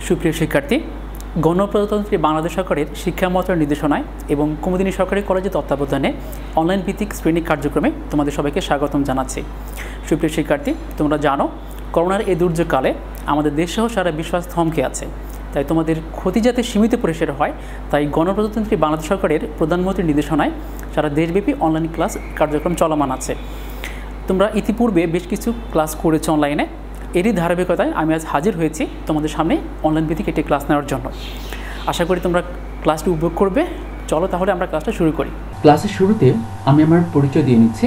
সুপ্রিয় শিক্ষার্থী, গণপ্রজাতন্ত্রী বাংলাদেশ সরকারের শিক্ষা মন্ত্রণালয়ের নির্দেশনায় এবং কুমুদিনী সরকারি কলেজের তত্ত্বাবধানে অনলাইন ভিত্তিক স্ক্রিনিং কার্যক্রমে তোমাদের সবাইকে স্বাগতম জানাচ্ছি। সুপ্রিয় শিক্ষার্থী, তোমরা জানো করোনার এই দুর্যোগকালে আমাদের দেশসহ সারা বিশ্ব থমকে আছে। তাই তোমাদের ক্ষতি যাতে সীমিত পরিসরে হয়, তাই গণপ্রজাতন্ত্রী বাংলাদেশ সরকারের প্রধানমন্ত্রীর নির্দেশনায় সারা দেশব্যাপী অনলাইন ক্লাস কার্যক্রম চলমান আছে। তোমরা ইতিপূর্বে বেশ কিছু ক্লাস করেছো অনলাইনে। এরই ধারাবাহিকতায় আমি আজ হাজির হয়েছি তোমাদের সামনে অনলাইন ভিত্তিক একটি ক্লাস নেওয়ার জন্য। আশা করি তোমরা ক্লাসটি উপভোগ করবে। চলো তাহলে আমরা ক্লাসটা শুরু করি। ক্লাসের শুরুতে আমি আমার পরিচয় দিয়ে নিচ্ছি।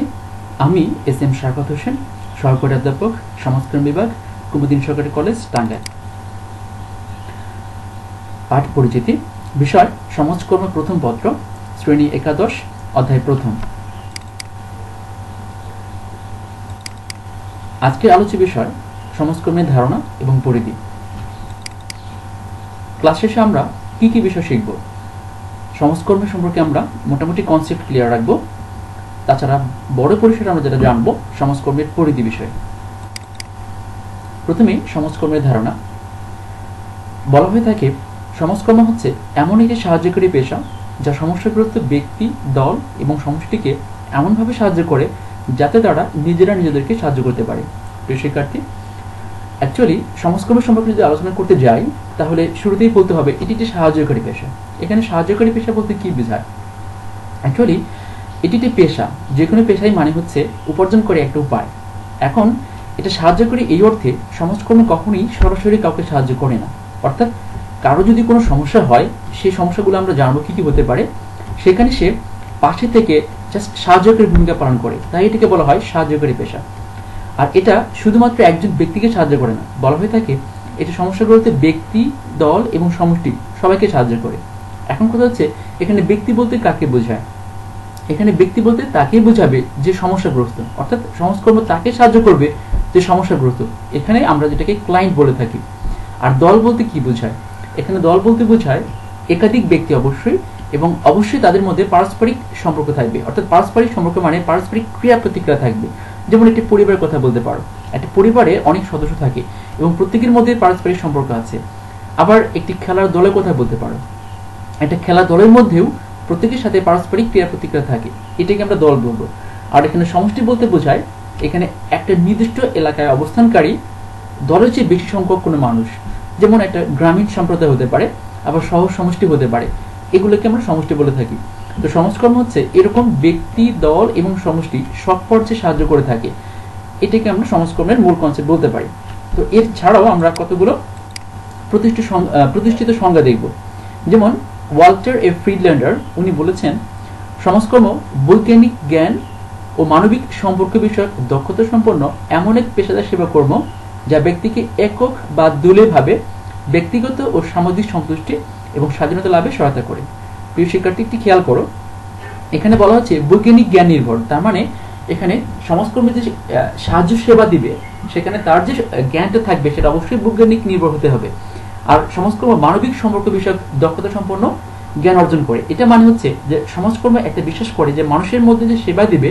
আমি এস.এম. শারফাত হোসেন, সহকারী অধ্যাপক, সমাজকর্ম বিভাগ, কুমুদিনী সরকারি কলেজ, টাঙ্গাইল। পাঠ পরিচিতি। বিষয় সমাজকর্ম প্রথম পত্র, শ্রেণী একাদশ, অধ্যায় প্রথম। আজকের আলোচ্য বিষয় সমাজকর্মের ধারণা এবং পরিধি। ক্লাস শেষে আমরা কি কি বিষয় শিখব? সমাজকর্মের সম্পর্কে আমরা মোটামুটি কনসেপ্ট ক্লিয়ার রাখবো। তাছাড়া বড় পরিসরে আমরা যেটা জানবো সমাজকর্মের পরিধি বিষয়ে। প্রথমে সমাজকর্মের ধারণা। বলা হয়ে থাকে সমাজকর্ম হচ্ছে এমন একটি সাহায্যকারী পেশা যা সমস্যাগ্রস্ত ব্যক্তি, দল এবং সমষ্টিকে এমনভাবে সাহায্য করে যাতে তারা নিজেরা নিজেদেরকে সাহায্য করতে পারে। প্রিয় শিক্ষার্থী, অ্যাকচুয়ালি সমাজকর্ম সম্পর্কে যদি আলোচনা করতে যাই তাহলে শুরুতেই বলতে হবে এটি একটি সাহায্যকারী পেশা। এখানে সাহায্যকারী পেশা বলতে কি বোঝায়? অ্যাকচুয়ালি এটি একটি পেশা, যে কোনো পেশাই মানে হচ্ছে উপার্জন করে একটা উপায়। এখন এটা সাহায্যকারী এই অর্থে সমাজকর্ম কখনোই সরাসরি কাউকে সাহায্য করে না। অর্থাৎ কারো যদি কোনো সমস্যা হয়, সেই সমস্যাগুলো আমরা জানবো কী কী হতে পারে, সেখানে সে পাশে থেকে জাস্ট সাহায্যকারী ভূমিকা পালন করে, তাই এটিকে বলা হয় সাহায্যকারী পেশা। আর এটা শুধুমাত্র একজন ব্যক্তিকে সাহায্য করে না, বলা হয়ে থাকে এটা সমস্যাগুলোতে ব্যক্তি, দল এবং সমষ্টি সবাইকে সাহায্য করে। এখন কথা হচ্ছে এখানে ব্যক্তি বলতে কাকে বোঝায়? এখানে ব্যক্তি বলতে তাকেই বোঝাবে যে সমস্যাগ্রস্ত, অর্থাৎ সমাজকর্ম তাকে সাহায্য করবে যে সমস্যাগ্রস্ত। এখানে আমরা যেটাকে ক্লায়েন্ট বলে থাকি। আর দল বলতে কি বোঝায়? এখানে দল বলতে বোঝায় একাধিক ব্যক্তি অবশ্যই, এবং অবশ্যই তাদের মধ্যে পারস্পরিক সম্পর্ক থাকবে। অর্থাৎ পারস্পরিক সম্পর্ক মানে পারস্পরিক ক্রিয়া প্রতিক্রিয়া থাকবে। যেমন একটি পরিবারের কথা বলতে পারো, একটা পরিবারে অনেক সদস্য থাকে এবং প্রত্যেকের মধ্যে পারস্পরিক সম্পর্ক আছে। আবার একটি খেলার দলের কথা বলতে পারো, একটা খেলার দলের মধ্যেও প্রত্যেকের সাথে পারস্পরিক ক্রিয়া প্রতিক্রিয়া থাকে, এটাকে আমরা দল বলবো। আর এখানে সমষ্টি বলতে বোঝায় এখানে একটা নির্দিষ্ট এলাকায় অবস্থানকারী দলের চেয়ে বেশি সংখ্যক কোনো মানুষ, যেমন একটা গ্রামীণ সম্প্রদায় হতে পারে, আবার শহর সমষ্টি হতে পারে, এগুলোকে আমরা সমষ্টি বলে থাকি। তো সমাজকর্ম হচ্ছে এরকম ব্যক্তি, দল এবং সমষ্টি সব পর্যায়ে সাহায্য করে থাকে, এটাকে আমরা সমাজকর্মের মূল কনসেপ্ট বলতে পারি। তো এর ছাড়াও আমরা কতগুলো প্রতিষ্ঠিত সংজ্ঞা দেখব। যেমন ওয়াল্টার এ ফ্রিডল্যান্ডার, উনি বলেছেন সমাজকর্ম বৈজ্ঞানিক জ্ঞান ও মানবিক সম্পর্ক বিষয়ক দক্ষতা সম্পন্ন এমন এক পেশাদার সেবা কর্ম যা ব্যক্তিকে একক বা দলীয়ভাবে ব্যক্তিগত ও সামাজিক সন্তুষ্টি এবং স্বাধীনতা লাভে সহায়তা করে। প্রিয় শিক্ষার্থী, একটি খেয়াল করো, এখানে বলা হচ্ছে বৈজ্ঞানিক জ্ঞান নির্ভর। তার মানে এখানে সমাজকর্মী যে সাহায্য সেবা দিবে সেখানে তার যে জ্ঞানটা থাকবে সেটা অবশ্যই বৈজ্ঞানিক নির্ভর হতে হবে। আর সমাজকর্ম মানবিক সম্পর্ক বিষয়ক দক্ষতা সম্পন্ন জ্ঞান অর্জন করে। এটা মানে হচ্ছে যে সমাজকর্ম একটা বিশ্বাস করে যে মানুষের মধ্যে যে সেবা দিবে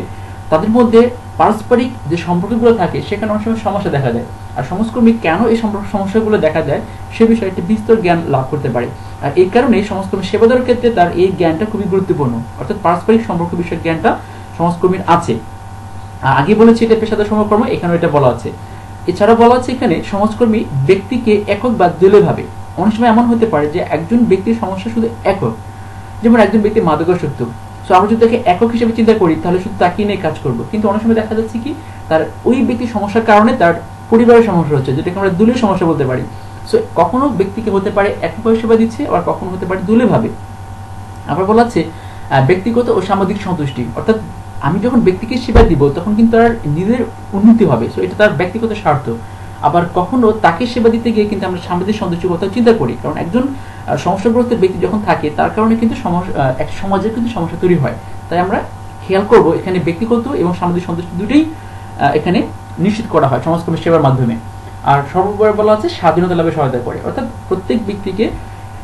তাদের মধ্যে পারস্পরিক যে সম্পর্কগুলো থাকে সেখানে অনেক সময় সমস্যা দেখা যায়। আর সমাজকর্মী কেন এই সমস্যাগুলো দেখা যায় সে বিষয়ে একটি বিস্তর জ্ঞান লাভ করতে পারে। আর এই কারণে সমাজকর্মী সেবা দেওয়ার ক্ষেত্রে তার এই জ্ঞানটা খুবই গুরুত্বপূর্ণ। অর্থাৎ পারস্পরিক সম্পর্ক বিষয়ক জ্ঞানটা সমাজকর্মীর আছে। আগে বলেছি এটা পেশাদার সমাজকর্ম, এখানে এটা বলা আছে। এছাড়া বলা আছে এখানে সমাজকর্মী ব্যক্তিকে একক বা দলীয়ভাবে, অনেক সময় এমন হতে পারে যে একজন ব্যক্তির সমস্যা শুধু একক, যেমন একজন ব্যক্তি মাদকাসক্ত, তো আমরা যদি তাকে একক হিসেবে চিন্তা করি তাহলে শুধু তাকে নিয়ে কাজ করবো। কিন্তু অনেক সময় দেখা যাচ্ছে কি তার ওই ব্যক্তির সমস্যার কারণে তার পরিবারের সমস্যা হচ্ছে, যেটাকে আমরা দলীয় সমস্যা বলতে পারি। সো কখনো ব্যক্তিকে হতে পারে এককভাবে সেবা দিচ্ছে, আবার কখনো হতে পারে দলীয়ভাবে। আবার বলা আছে ব্যক্তিগত ও সামাজিক সন্তুষ্টি, অর্থাৎ আমি যখন ব্যক্তিকে সেবা দিব তখন কিন্তু তার নিজের উন্নতি হবে, সো এটা তার ব্যক্তিগত স্বার্থ। আবার কখনো তাকে সেবা দিতে গিয়ে কিন্তু আমরা সামাজিক সন্তুষ্টির কথা চিন্তা করি, কারণ একজন সমস্যাগ্রস্ত ব্যক্তি যখন থাকে তার কারণে কিন্তু এক সমাজের কিন্তু সমস্যা তৈরি হয়। তাই আমরা খেয়াল করবো এখানে ব্যক্তিগত এবং সামাজিক সন্তুষ্টি দুটোই এখানে নিশ্চিত করা হয় সমাজকর্মী সেবার মাধ্যমে। আর সর্বোপরি বলা আছে স্বাধীনতা লাভে সহায়তা করে, অর্থাৎ প্রত্যেক ব্যক্তিকে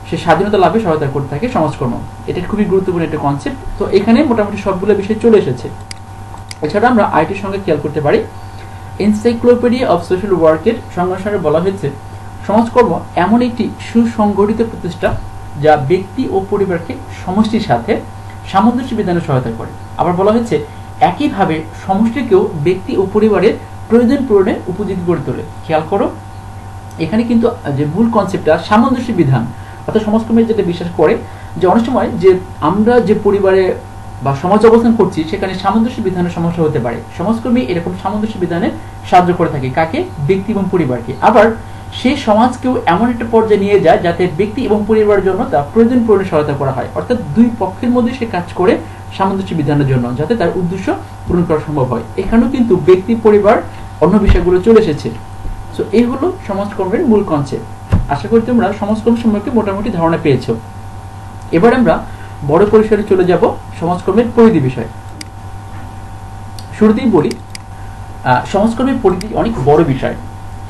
সে স্বাধীনতা লাভে সহায়তা করতে থাকে সমাজকর্ম। এটা খুবই গুরুত্বপূর্ণ একটা কনসেপ্ট। তো এখানে মোটামুটি সবগুলো বিষয় চলে এসেছে। এছাড়া আমরা আইটির সঙ্গে খেয়াল করতে পারি এনসাইক্লোপিডিয়া অফ সোশ্যাল ওয়ার্কের সংজ্ঞানুসারে বলা হয়েছে সমাজকর্ম এমন একটি সুসংগঠিত প্রচেষ্টা যা ব্যক্তি ও পরিবারকে সমষ্টির সাথে সামঞ্জস্য বিধানে সহায়তা করে। আবার বলা হয়েছে একইভাবে সমষ্টিকেও ব্যক্তি ও পরিবারের প্রয়োজন পূরণে উপযোগী করে তোলে। খেয়াল করো, এখানে কিন্তু যে মূল কনসেপ্টটা সামঞ্জস্য বিধান, অর্থাৎ সমাজকর্মে যেটা বিশ্বাস করে যে অনেক সময় যে আমরা যে পরিবারে বা সমাজ অবস্থান করছি সেখানে সামঞ্জস্য বিধানের সমস্যা হতে পারে। সমাজকর্মী এরকম সামঞ্জস্য বিধানে সাহায্য করে থাকে কাকে? ব্যক্তি এবং পরিবারকে। আবার সেই সমাজকেও এমন একটা পর্যায়ে নিয়ে যায় যাতে ব্যক্তি এবং পরিবারের জন্য তার প্রয়োজন পূরণে সহায়তা করা হয়, অর্থাৎ দুই পক্ষের মধ্যে সে কাজ করে সামঞ্জস্য বিধানের জন্য যাতে তার উদ্দেশ্য পূরণ করা সম্ভব হয়। এখানেও কিন্তু ব্যক্তি পরিবার অন্য বিষয়গুলো চলে এসেছে। সো এই হলো সমাজকর্মের মূল কনসেপ্ট। আশা করি তোমরা সমাজকর্ম সম্পর্কে মোটামুটি ধারণা পেয়েছো। এবার আমরা বড় পরিসরে চলে যাব সমাজকর্মের পরিধি বিষয়। শুরুতেই বলি সমাজকর্মের পরিধি অনেক বড় বিষয়,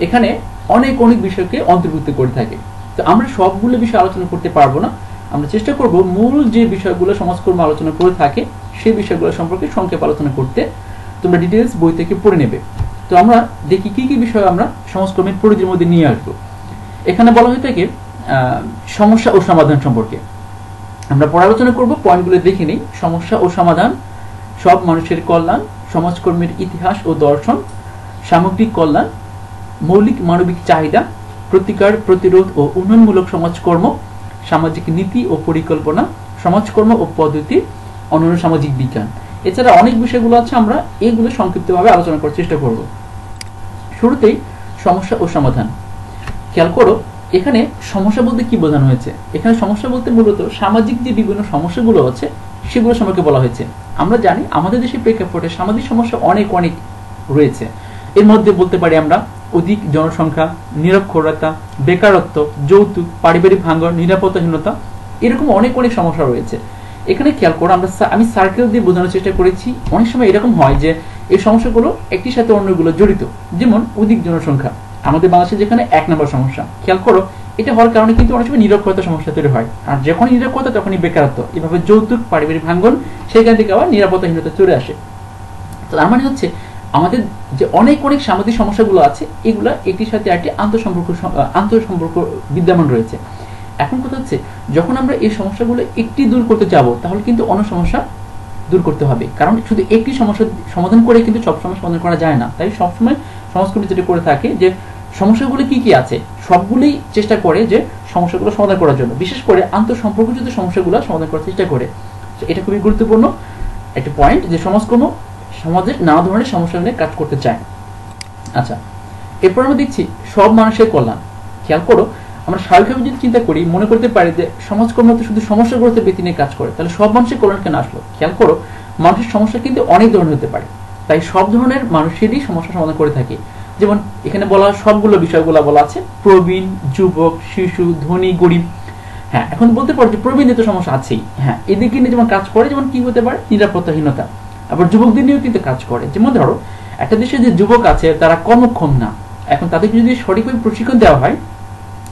এখানে অনেক অনেক বিষয়কে অন্তর্ভুক্ত করে থাকে। তো আমরা সবগুলো বিষয় আলোচনা করতে পারবো না, আমরা চেষ্টা করব মূল যে বিষয়গুলো সমাজকর্ম আলোচনা করে থাকে সেই বিষয়গুলো সম্পর্কে সংক্ষেপ আলোচনা করতে। তোমরা ডিটেলস বই থেকে পড়ে নেবে। তো আমরা দেখি কি কি বিষয় আমরা সমাজকর্মের পরিধির মধ্যে নিয়ে আসবো। এখানে বলা হয়ে থাকে সমস্যা ও সমাধান সম্পর্কে। আমরা পরে আলোচনা করব, পয়েন্টগুলো দেখে নিই। সমস্যা ও সমাধান, সব মানুষের কল্যাণ, সমাজকর্মের ইতিহাস ও দর্শন, সামগ্রিক কল্যাণ, মৌলিক মানবিক চাহিদা, প্রতিকার, প্রতিরোধ ও উন্নয়নমূলক সমাজকর্ম, সামাজিক নীতি ও পরিকল্পনা, সমাজকর্ম ও পদ্ধতি, অন্যান্য সামাজিক বিজ্ঞান। এছাড়া অনেক বিষয়গুলো আছে, আমরা এগুলো সংক্ষিপ্তভাবে আলোচনা করার চেষ্টা করব। শুরুতেই সমস্যা ও সমাধান। খেয়াল করো, এখানে সমস্যা বলতে কি বোঝানো হয়েছে? এখানে সমস্যা বলতে মূলত সামাজিক যে বিভিন্ন সমস্যাগুলো আছে সেগুলো সম্পর্কে বলা হয়েছে। আমরা জানি আমাদের দেশের প্রেক্ষাপটে সামাজিক সমস্যা অনেক অনেক রয়েছে। এর মধ্যে বলতে পারি আমরা অধিক জনসংখ্যা, নিরক্ষরতা, বেকারত্ব, যৌতুক, পারিবারিক ভাঙ্গন, নিরাপত্তাহীনতা, এরকম অনেক অনেক সমস্যা রয়েছে। এখানে খেয়াল করো, আমি সার্কেল দিয়ে বোঝানোর চেষ্টা করেছি। অনেক সময় এরকম হয় যে এই সমস্যাগুলো একটির সাথে অন্যগুলো জড়িত। যেমন অধিক জনসংখ্যা আমাদের বাংলাদেশে যেখানে 1 নম্বর সমস্যা। খেয়াল করো, এটা হওয়ার কারণে কিন্তু অনেক সময় নিরক্ষরতা সমস্যা তৈরি হয়, আর যখনই নিরক্ষরতা তখনই বেকারত্ব, এভাবে যৌতুক, পারিবারিক ভাঙ্গন, সেখান থেকে আবার নিরাপত্তাহীনতা চলে আসে। তো তার মানে হচ্ছে আমাদের যে অনেক অনেক সামাজিক সমস্যাগুলো আছে এগুলা একটির সাথে একটি আন্তঃসম্পর্ক বিদ্যমান রয়েছে। এখন কথা হচ্ছে, যখন আমরা এই সমস্যাগুলো একটি দূর করতে যাব তাহলে কিন্তু অন্য সমস্যা দূর করতে হবে, কারণ শুধু একটি সমস্যা সমাধান করে কিন্তু সব সময় সমাধান করা যায় না। তাই সবসময় সমাজকর্মী যেটা করে থাকে যে সমস্যাগুলো কি কি আছে সবগুলোই চেষ্টা করে যে সমস্যাগুলো সমাধান করার জন্য, বিশেষ করে আন্তঃসম্পর্কযুক্ত সমস্যাগুলো সমাধান করার চেষ্টা করে। এটা খুবই গুরুত্বপূর্ণ একটা পয়েন্ট যে সমাজকর্ম সমাজের নানা ধরনের সমস্যা নিয়ে কাজ করতে চায়। আচ্ছা, এরপর আমরা দেখছি সব মানুষের কল্যাণ। খেয়াল করো, আমরা স্বাভাবিকভাবে যদি চিন্তা করি মনে করতে পারি যে সমাজকর্ম তো শুধু সমস্যাগুলোতে ব্যক্তি নিয়ে কাজ করে, তাহলে সব মানুষের কল্যাণ কেন আসলো? খেয়াল করো, মানুষের সমস্যা কিন্তু অনেক ধরনের হতে পারে, তাই সব ধরনের মানুষেরই সমস্যা সমাধান করে থাকে। যেমন এখানে বলা সবগুলো বিষয়গুলো বলা আছে, প্রবীণ, যুবক, শিশু, ধনী, গরিব। হ্যাঁ, এখন বলতে পারো যে প্রবীণদের তো সমস্যা আছেই। হ্যাঁ, এদিকে নিয়ে যেমন কাজ করে, যেমন কি হতে পারে? নিরাপত্তাহীনতা। আবার যুবকদের নিয়েও কিন্তু কাজ করে। যেমন ধরো একটা দেশে যে যুবক আছে তারা কর্মক্ষম না, এখন তাদেরকে যদি সঠিকভাবে প্রশিক্ষণ দেওয়া হয়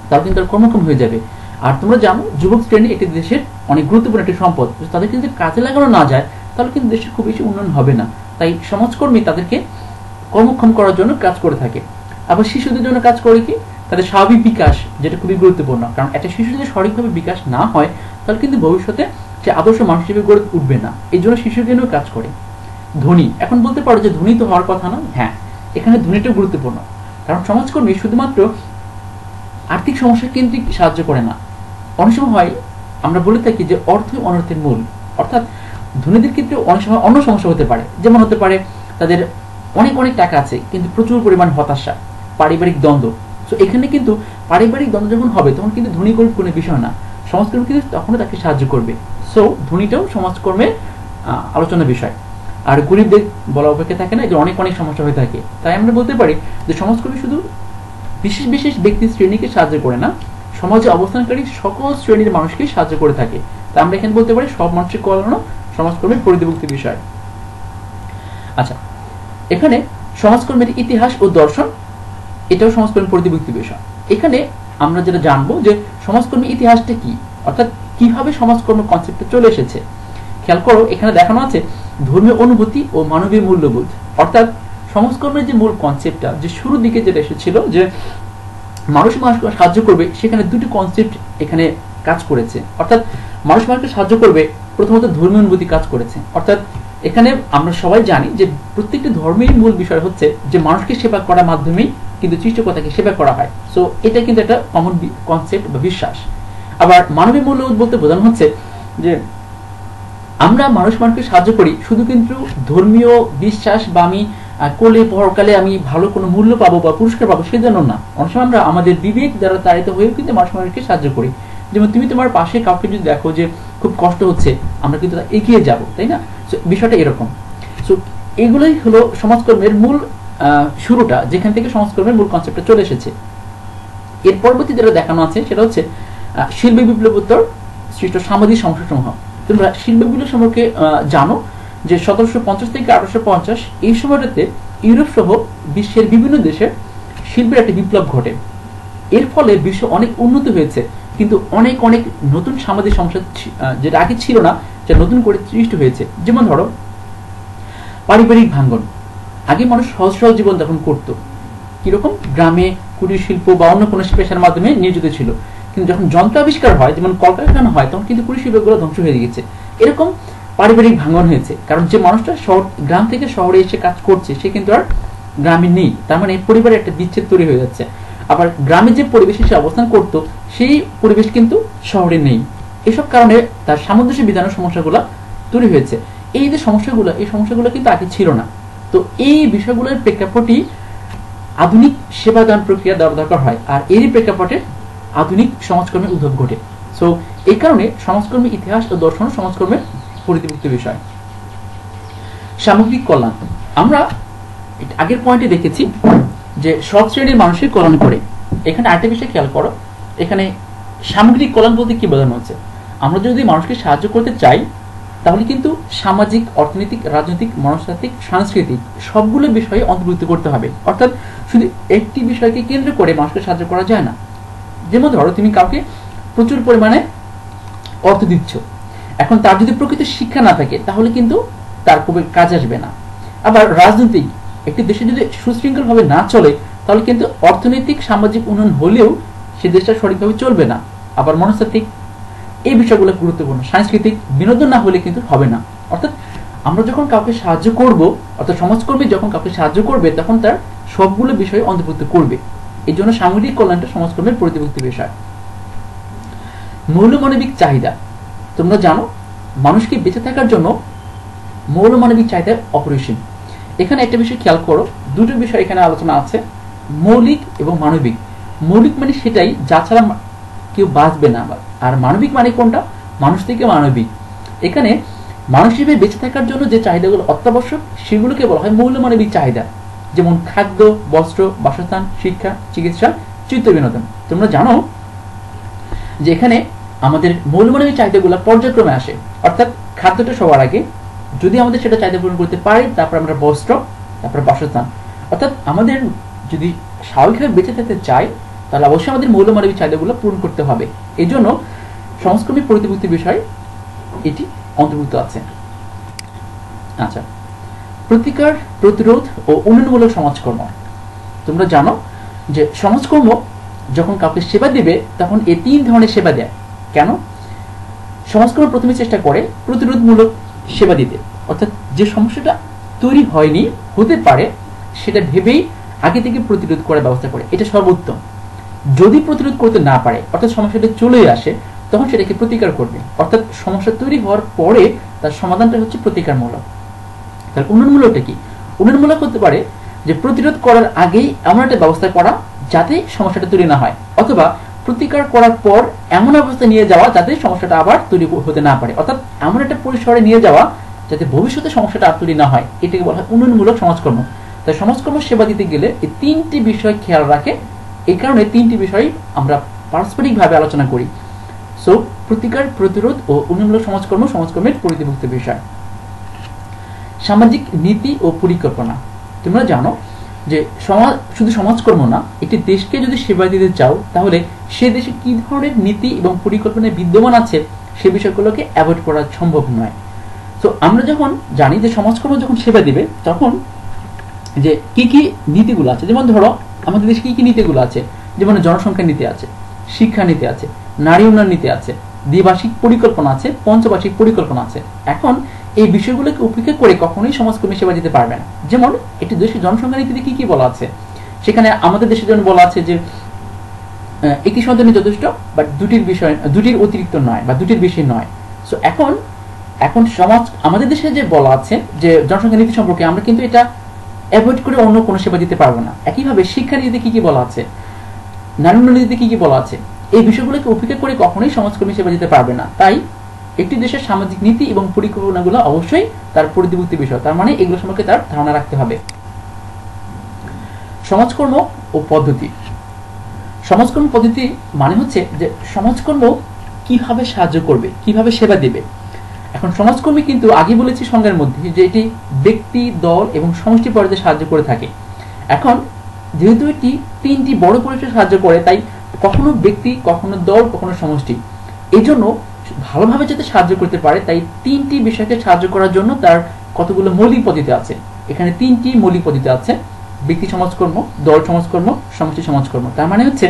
তাহলে কিন্তু তারা কর্মক্ষম হয়ে যাবে। আর তোমরা জানো যুবক শ্রেণী একটি দেশের অনেক গুরুত্বপূর্ণ একটি সম্পদ, তাদেরকে যদি কাজে লাগানো না যায় তাহলে কিন্তু দেশের খুব বেশি উন্নয়ন হবে না। তাই সমাজকর্মী তাদেরকে কর্মক্ষম করার জন্য কাজ করে থাকে। আবার শিশুদের জন্য কাজ করে কি? তাদের স্বাভাবিক বিকাশ, যেটা খুবই গুরুত্বপূর্ণ, কারণ একটা শিশু যদি সঠিকভাবে বিকাশ না হয় তাহলে কিন্তু ভবিষ্যতে সে আদর্শ মানুষ হিসেবে গড়ে উঠবে না। এই জন্য শিশুকে নিয়েও কাজ করে। ধনী, এখন বলতে পারো যে ধনী তো হওয়ার কথা না। হ্যাঁ, এখানে ধনীটাও গুরুত্বপূর্ণ, কারণ সমাজকর্মী শুধুমাত্র আর্থিক সমস্যা কেন্দ্রিক সাহায্য করে না। অনেক সময় হয় আমরা বলে থাকি যে অর্থই অনর্থের মূল, অর্থাৎ ধনীদের ক্ষেত্রে অনেক সময় অন্য সমস্যা হতে পারে। যেমন হতে পারে তাদের অনেক অনেক টাকা আছে কিন্তু প্রচুর পরিমাণ হতাশা, পারিবারিক দ্বন্দ্ব। তো এখানে কিন্তু পারিবারিক দ্বন্দ্ব যখন হবে তখন কিন্তু ধনী গরিব কোনো বিষয় না, সমাজকর্মী কিন্তু তখনও তাকে সাহায্য করবে। সো ধনীটাও সমাজকর্মের আলোচনার বিষয়। আর গরিবদের বলা অপেক্ষা থাকে না, যে অনেক অনেক সমস্যা হয়ে থাকে। তাই আমরা বলতে পারি যে সমাজকর্মী শুধু বিশেষ বিশেষ ব্যক্তি শ্রেণীকে সাহায্য করে না, সমাজে অবস্থানকারী সকল শ্রেণীর মানুষকে সাহায্য করে থাকে। তাই আমরা এখানে বলতে পারি সব মানুষের কল্যাণ সমাজকর্মের পরিধিভুক্ত বিষয়। আচ্ছা, এখানে সমাজকর্মের ইতিহাস ও দর্শন, এটাও সমাজকর্মের পরিধিভুক্ত বিষয়। এখানে আমরা যেটা জানবো যে সমাজকর্মের ইতিহাসটা কি, অর্থাৎ কিভাবে সমাজকর্ম কনসেপ্টে চলে এসেছে। খেয়াল করো, এখানে দেখানো আছে ধর্মীয় অনুভূতি ও মানবীয় মূল্যবোধ, অর্থাৎ সমাজকর্মের যে মূল কনসেপ্টটা যে শুরুর দিকে যেটা এসেছিল যে মানুষ মানুষকে সাহায্য করবে, সেখানে দুটি কনসেপ্ট এখানে কাজ করেছে। অর্থাৎ মানুষ মানুষকে সাহায্য করবে, প্রথমত ধর্মীয় অনুভূতি কাজ করেছে। অর্থাৎ এখানে আমরা সবাই জানি যে প্রত্যেকটি ধর্মের মূল বিষয় হচ্ছে যে মানুষকে সেবা করার মাধ্যমেই কিন্তু সৃষ্টিকর্তাকে সেবা করা হয়। সো এটা কিন্তু একটা কমন কনসেপ্ট বা বিশ্বাস। আবার মানবিক মূল্যবোধ বলতে বোঝানো হচ্ছে যে আমরা মানুষ মানুষকে সাহায্য করি শুধু কিন্তু ধর্মীয় বিশ্বাস বা আমি কোলে পরকালে আমি ভালো কোনো মূল্য পাবো বা পুরস্কার পাবো সেজন্য না। অনেক সময় আমরা আমাদের বিবেক দ্বারা তাড়িত হয়েও কিন্তু মানুষ মানুষকে সাহায্য করি। যেমন তুমি তোমার পাশে কাউকে যদি দেখো যে খুব কষ্ট হচ্ছে, আমরা কিন্তু এগিয়ে যাব, তাই না? বিষয়টা এরকম। সো এগুলোই হলো সমাজকর্মের মূল শুরুটা, যেখান থেকে সমাজকর্মের মূল কনসেপ্টটা চলে এসেছে। এর পরবর্তী যেটা দেখানো আছে সেটা হচ্ছে শিল্প বিপ্লবোত্তর সৃষ্ট সামাজিক সমস্যাসমূহ। তোমরা শিল্প বিপ্লব সম্পর্কে জানো যে 1750 থেকে 1850 এই সময়টাতে ইউরোপ সহ বিশ্বের বিভিন্ন দেশে শিল্পের একটা বিপ্লব ঘটে। এর ফলে বিশ্ব অনেক উন্নত হয়েছে, কিন্তু অনেক অনেক নতুন সামাজিক সমস্যা যেটা আগে ছিল না, যা নতুন করে সৃষ্টি হয়েছে। যেমন ধরো পারিবারিক ভাঙ্গন। আগে মানুষ সহজ সহজ জীবন যাপন করত, কিরকম গ্রামে কুটির শিল্প বা অন্য কোনো পেশার মাধ্যমে নিয়োজিত ছিল। কিন্তু যখন যন্ত্র আবিষ্কার হয়, যেমন কলকারখানা হয়, তখন কিন্তু কুটির শিল্পগুলো ধ্বংস হয়ে গেছে। এরকম পারিবারিক ভাঙ্গন হয়েছে, কারণ যে মানুষটা গ্রাম থেকে শহরে এসে কাজ করছে সে কিন্তু আর গ্রামে নেই, তার মানে পরিবারের একটা বিচ্ছেদ তৈরি হয়ে যাচ্ছে। আবার গ্রামে যে পরিবেশে সে অবস্থান করতো সেই পরিবেশ কিন্তু শহরে নেই। এসব কারণে তার সামঞ্জস্য বিধানের সমস্যাগুলো তৈরি হয়েছে। এই যে সমস্যাগুলো, এই সমস্যাগুলো কিন্তু আগে ছিল না। তো এই বিষয়গুলোর প্রেক্ষাপটই আধুনিক সেবাদান প্রক্রিয়া দেওয়ার দরকার হয়, আর এরই প্রেক্ষাপটে আধুনিক সমাজকর্মের উদ্ভব ঘটে। সো এই কারণে সমাজকর্মের ইতিহাস ও দর্শন সমাজকর্মের পরিধিভুক্ত বিষয়। সামগ্রিক কল্যাণ। আমরা আগের পয়েন্টে দেখেছি যে সব শ্রেণীর মানুষের কল্যাণ করে। এখানে আরেকটা বিষয় খেয়াল করো, এখানে সামগ্রিক কল্যাণ বলতে কি বোঝানো হচ্ছে? আমরা যদি মানুষকে সাহায্য করতে চাই তাহলে কিন্তু সামাজিক, অর্থনৈতিক, রাজনৈতিক, মনস্তাত্ত্বিক, সাংস্কৃতিক সবগুলো বিষয়ে অন্তর্ভুক্ত করতে হবে। অর্থাৎ শুধু একটি বিষয়কে কেন্দ্র করে মানুষকে সাহায্য করা যায় না। যেমন ধরো তুমি কাউকে প্রচুর পরিমাণে অর্থ দিচ্ছ, এখন তার যদি প্রকৃত শিক্ষা না থাকে তাহলে কিন্তু তার খুবই কাজ আসবে না। আবার রাজনৈতিক, একটি দেশে যদি সুশৃঙ্খলভাবে না চলে তাহলে কিন্তু অর্থনৈতিক, সামাজিক উন্নয়ন হলেও সে দেশটা সঠিকভাবে চলবে না। আবার মনস্তাত্ত্বিক, এই বিষয়গুলো গুরুত্বপূর্ণ। সাংস্কৃতিক, বিনোদন না হলে কিন্তু হবে না। অর্থাৎ আমরা যখন কাউকে সাহায্য করব, অর্থাৎ সমাজকর্মী যখন কাউকে সাহায্য করবে তখন তার সবগুলো বিষয় অন্তর্ভুক্ত করবে। এই জন্য সামগ্রিক কল্যাণটা সমাজকর্মের পরিধিভুক্ত বিষয়। মৌলমানবিক চাহিদা। তোমরা জানো মানুষকে বেঁচে থাকার জন্য মৌলমানবিক চাহিদা অপরিসীম। এখানে একটা বিষয় খেয়াল করো, দুটো বিষয় এখানে আলোচনা আছে, মৌলিক এবং মানবিক। মৌলিক মানে সেটাই যা ছাড়া কেউ বাঁচবে না, আর মানবিক মানে কোনটা? মানুষ থেকে মানবিক। এখানে মানুষ হিসেবে বেঁচে থাকার জন্য যে চাহিদাগুলো অত্যাবশ্যক সেগুলোকে বলা হয় মৌলমানবিক চাহিদা। যেমন খাদ্য, বস্ত্র, বাসস্থান, শিক্ষা, চিকিৎসা, চিত্ত বিনোদন। তোমরা জানো যে এখানে আমাদের মৌলমানবিক চাহিদাগুলো পর্যায়ক্রমে আসে। অর্থাৎ খাদ্যটা সবার আগে, যদি আমাদের সেটা চাহিদা পূরণ করতে পারি তারপর আমরা বস্ত্র, তারপর বাসস্থান। অর্থাৎ আমাদের যদি স্বাভাবিকভাবে বেঁচে থাকতে চাই তাহলে অবশ্যই আমাদের মৌলমানবিক চাহিদাগুলো পূরণ করতে হবে। এই জন্য সমাজকর্মী পরিধিভুক্ত বিষয় এটি অন্তর্ভুক্ত আছে। আচ্ছা, প্রতিকার, প্রতিরোধ ও উন্নয়নমূলক সমাজকর্ম। তোমরা জানো যে সমাজকর্ম যখন কাউকে সেবা দিবে তখন এই তিন ধরনের সেবা দেয়। কেন? সমাজকর্ম প্রথমে চেষ্টা করে প্রতিরোধমূলক সেবা দিতে, অর্থাৎ যে সমস্যাটা তৈরি হয়নি, হতে পারে, সেটা ভেবেই আগে থেকে প্রতিরোধ করার ব্যবস্থা করে। এটা সর্বোত্তম। যদি প্রতিরোধ করতে না পারে, অর্থাৎ সমস্যাটা চলে আসে, তখন সেটাকে প্রতিকার করবে। অর্থাৎ সমস্যা তৈরি হওয়ার পরে তার সমাধানটা হচ্ছে প্রতিকারমূলক। তার উন্নয়নমূলকটা কি? উন্নয়নমূলক হতে পারে যে প্রতিরোধ করার আগেই এমন একটা ব্যবস্থা করা যাতে সমস্যাটা তৈরি না হয়, অথবা প্রতিকার করার পর এমন অবস্থা নিয়ে যাওয়া যাতে সমস্যাটা আবার তৈরি হতে না পারে। অর্থাৎ এমন একটা পরিসরে নিয়ে যাওয়া যাতে ভবিষ্যতে সমস্যাটা আর তৈরি না হয়, এটাকে বলা হয় উন্নয়নমূলক সমাজকর্ম। তাই সমাজকর্ম সেবা দিতে গেলে এই তিনটি বিষয় খেয়াল রাখে। এই কারণে তিনটি বিষয় আমরা পারস্পরিকভাবে আলোচনা করি। সো প্রতিকার, প্রতিরোধ ও উন্নয়নমূলক সমাজকর্ম সমাজকর্মের পরিধিভুক্ত বিষয়। সামাজিক নীতি ও পরিকল্পনা। তোমরা জানো যে শুধু সমাজকর্ম না, একটি দেশকে যদি সেবা দিতে চাও তাহলে সে দেশে কি ধরনের নীতি এবং পরিকল্পনা বিদ্যমান আছে সে বিষয়গুলোকে অ্যাভয়েড করা সম্ভব নয়। তো আমরা যখন জানি যে সমাজকর্ম যখন সেবা দিবে তখন যে কি কি নীতিগুলো আছে, যেমন ধরো আমাদের দেশে কি কি নীতিগুলো আছে, যেমন জনসংখ্যা নীতি আছে, শিক্ষা নীতি আছে, নারী উন্নয়ন নীতি আছে, দ্বিবার্ষিক পরিকল্পনা আছে, পঞ্চবার্ষিক পরিকল্পনা আছে। এখন এই বিষয়গুলোকে উপেক্ষা করে কখনোই সমাজকর্মী সেবা দিতে পারবে না। যেমন একটি দেশের জনসংখ্যা নীতিতে কি কি বলা আছে, সেখানে আমাদের দেশের জন্য বলা আছে যে একটি সন্তানই যথেষ্ট, বাট দুটির অতিরিক্ত নয় বা দুটির বেশি নয়। সো এখন সমাজ আমাদের দেশে যে বলা আছে যে জনসংখ্যা নীতি সম্পর্কে, আমরা কিন্তু এটা অ্যাভয়েড করে অন্য কোনো সেবা দিতে পারবো না। একইভাবে শিক্ষা নীতিতে কি কি বলা আছে, নারী উন্নয়ন নীতিতে কি কি বলা আছে, এই বিষয়গুলোকে উপেক্ষা করে কখনোই সমাজকর্মী সেবা দিতে পারবে না। তাই একটি দেশের সামাজিক নীতি এবং পরিকল্পনাগুলো অবশ্যই তার পরিধিভুক্ত বিষয়, তার মানে এগুলো সম্পর্কে তার ধারণা রাখতে হবে। সমাজকর্ম ও পদ্ধতি। সমাজকর্ম পদ্ধতি মানে হচ্ছে যে সমাজকর্ম কিভাবে সাহায্য করবে, কিভাবে সেবা দেবে। এখন সমাজকর্মী কিন্তু আগে বলেছি সংজ্ঞার মধ্যে যে এটি ব্যক্তি, দল এবং সমষ্টি পর্যায়ে সাহায্য করে থাকে। এখন যেহেতু এটি তিনটি বড় পরিসরে সাহায্য করে, তাই কখনো ব্যক্তি, কখনো দল, কখনো সমষ্টি, এই জন্য ভালোভাবে যাতে সাহায্য করতে পারে, তাই তিনটি বিষয়কে সাহায্য করার জন্য তার কতগুলো মৌলিক পদ্ধতি আছে। এখানে তিনটি মৌলিক পদ্ধতি আছে: ব্যক্তি সমাজকর্ম, দল সমাজকর্ম, সমষ্টি সমাজকর্ম। তার মানে হচ্ছে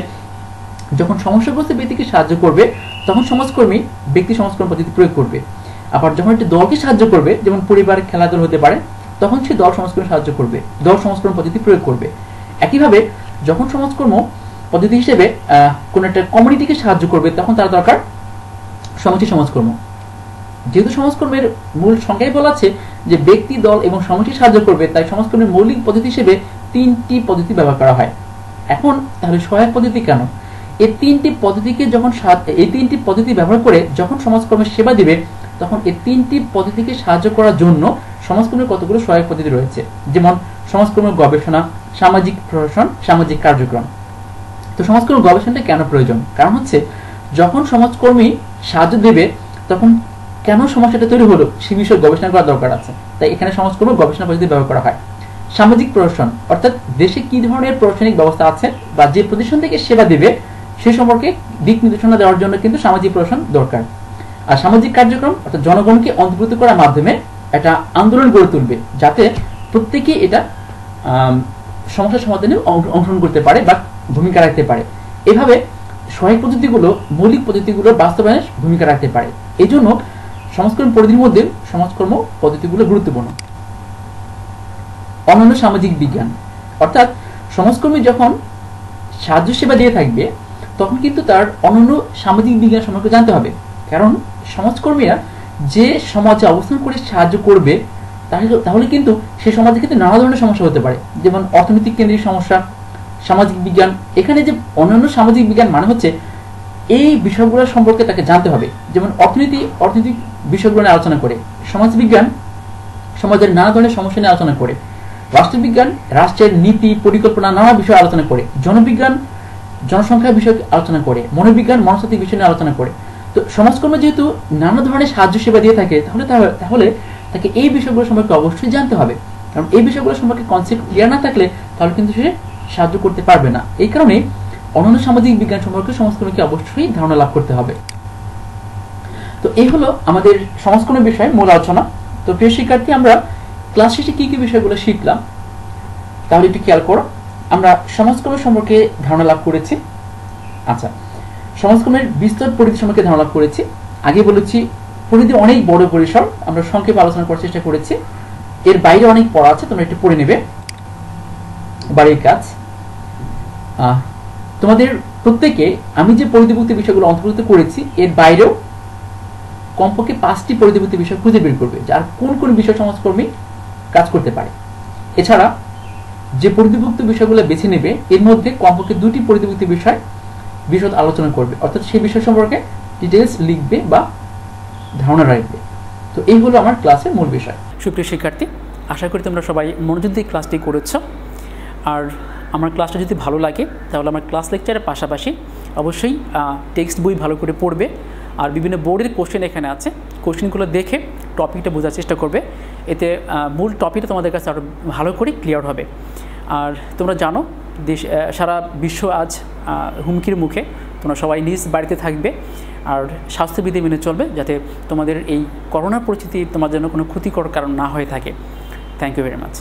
যখন সমস্যাগ্রস্ত ব্যক্তিকে সাহায্য করবে তখন সমাজকর্মী ব্যক্তি সমাজকর্ম পদ্ধতি প্রয়োগ করবে। আবার যখন একটি দলকে সাহায্য করবে, যেমন পরিবারের খেলাধুল হতে পারে, তখন সে দল সমাজকর্ম সাহায্য করবে, দল সমাজকর্ম পদ্ধতি প্রয়োগ করবে। একইভাবে যখন সমাজকর্ম পদ্ধতি হিসেবে কোন একটা কমিউনিটিকে সাহায্য করবে, তখন তার দরকার সমষ্টি সমাজকর্ম। যেহেতু সমাজকর্মের মূল সংজ্ঞায় বলা আছে যে ব্যক্তি, দল এবং সমষ্টি সাহায্য করবে, তাই সমাজকর্মের মৌলিক পদ্ধতি হিসেবে তিনটি পদ্ধতি ব্যবহার করা হয়। এখন তাহলে সহায়ক পদ্ধতি কেন? এই তিনটি পদ্ধতি ব্যবহার করে যখন সমাজকর্মের সেবা দিবে, তখন এই তিনটি পদ্ধতিকে সাহায্য করার জন্য সমাজকর্মের কতগুলো সহায়ক পদ্ধতি রয়েছে। যেমন সমাজকর্মের গবেষণা, সামাজিক প্রশাসন, সামাজিক কার্যক্রম। তো সমাজকর্মের গবেষণাটা কেন প্রয়োজন? কারণ হচ্ছে যখন সমাজকর্মী সাহায্য দেবে, তখন কেন সমস্যাটা তৈরি হলো সে বিষয়ে গবেষণা করা দরকার আছে, তাই এখানে সমাজকর্ম গবেষণা পদ্ধতি ব্যবহার করা হয়। সামাজিক প্রশাসন, অর্থাৎ দেশে কি ধরনের প্রশাসনিক ব্যবস্থা আছে বা যে প্রতিষ্ঠান থেকে সেবা দিবে সে সম্পর্কে দিক নির্দেশনা দেওয়ার জন্য কিন্তু সামাজিক প্রশাসন দরকার। আর সামাজিক কার্যক্রম অর্থাৎ জনগণকে অন্তর্ভুক্ত করার মাধ্যমে একটা আন্দোলন গড়ে তুলবে, যাতে প্রত্যেকেই এটা সমস্যা সমাধানে অংশগ্রহণ করতে পারে বা ভূমিকা রাখতে পারে। এভাবে সহায়ক পদ্ধতিগুলো মৌলিক পদ্ধতিগুলো বাস্তবায়নে ভূমিকা রাখতে পারে। এই জন্য সমাজকর্ম পদ্ধতির মধ্যে সমাজকর্ম পদ্ধতিগুলো গুরুত্বপূর্ণ। অন্যান্য সামাজিক বিজ্ঞান, অর্থাৎ সমাজকর্মী যখন সাহায্য সেবা দিয়ে থাকবে, তখন কিন্তু তার অন্যান্য সামাজিক বিজ্ঞান সম্পর্কে জানতে হবে। কারণ সমাজকর্মীরা যে সমাজে অবস্থান করে সাহায্য করবে, তাহলে কিন্তু সে সমাজে কিন্তু নানা ধরনের সমস্যা হতে পারে, যেমন অর্থনৈতিক কেন্দ্রিক সমস্যা, সামাজিক বিজ্ঞান। এখানে যে অন্যান্য সামাজিক বিজ্ঞান মানে হচ্ছে এই বিষয়গুলো সম্পর্কে তাকে জানতে হবে। যেমন অর্থনৈতিক বিষয়গুলো নিয়ে আলোচনা করে, সমাজবিজ্ঞান সমাজের নানা ধরনের সমস্যা নিয়ে আলোচনা করে, রাষ্ট্রবিজ্ঞান রাষ্ট্রের নীতি পরিকল্পনা নানা বিষয় আলোচনা করে, জনবিজ্ঞান জনসংখ্যা বিষয় আলোচনা করে, মনোবিজ্ঞান মনস্তাত্ত্বিক বিষয় নিয়ে আলোচনা করে। তো সমাজকর্মে যেহেতু নানা ধরনের সাহায্য সেবা দিয়ে থাকে, তাহলে তাকে এই বিষয়গুলো সম্পর্কে অবশ্যই জানতে হবে। কারণ এই বিষয়গুলো সম্পর্কে কনসেপ্ট ক্লিয়ার না থাকলে তাহলে কিন্তু সে সাহায্য করতে পারবে না। এই কারণে অন্যান্য সামাজিক বিজ্ঞান সম্পর্কে সমাজকর্মীকে অবশ্যই ধারণা লাভ করতে হবে। তো এই হলো আমাদের সমাজকর্ম বিষয়ে মূল আলোচনা। তো প্রিয় শিক্ষার্থী, আমরা ক্লাস শেষে কি কি বিষয়গুলো শিখলাম তাহলে একটু খেয়াল করো। আমরা সমাজকর্ম সম্পর্কে ধারণা লাভ করেছি। আচ্ছা, সমাজকর্মের বিস্তর পরিধি সম্পর্কে ধারণা লাভ করেছি। আগে বলেছি পরিধি অনেক বড় পরিসর, আমরা সংক্ষেপে আলোচনা করার চেষ্টা করেছি। এর বাইরে অনেক পড়া আছে, তোমরা একটু পড়ে নেবে, বাড়ির কাজ। তোমাদের প্রত্যেকে আমি যে পরিধিভুক্ত বিষয়গুলো অন্তর্ভুক্ত করেছি এর বাইরেও কমপক্ষে 5টি পরিধিভুক্ত বিষয় খুঁজে বের করবে, যার কোন কোন বিষয় সমাজকর্মী কাজ করতে পারে। এছাড়া যে পরিধিভুক্ত বিষয়গুলো বেছে নেবে এর মধ্যে কমপক্ষে 2টি পরিধিভুক্ত বিষয় বিশদ আলোচনা করবে, অর্থাৎ সেই বিষয় সম্পর্কে ডিটেলস লিখবে বা ধারণা রাখবে। তো এই হলো আমার ক্লাসের মূল বিষয়। সুপ্রিয় শিক্ষার্থী, আশা করি তোমরা সবাই মনোযোগ দিয়ে ক্লাসটি করেছ। আর আমার ক্লাসটা যদি ভালো লাগে তাহলে আমার ক্লাস লেকচারের পাশাপাশি অবশ্যই টেক্সট বই ভালো করে পড়বে। আর বিভিন্ন বোর্ডের কোশ্চেন এখানে আছে, কোশ্চেনগুলো দেখে টপিকটা বোঝার চেষ্টা করবে, এতে মূল টপিকটা তোমাদের কাছে আরও ভালো করে ক্লিয়ার হবে। আর তোমরা জানো সারা বিশ্ব আজ হুমকির মুখে, তোমরা সবাই নিজ বাড়িতে থাকবে আর স্বাস্থ্যবিধি মেনে চলবে, যাতে তোমাদের এই করোনা পরিস্থিতি তোমার জন্য কোনো ক্ষতিকর কারণ না হয়ে থাকে। Thank you very much.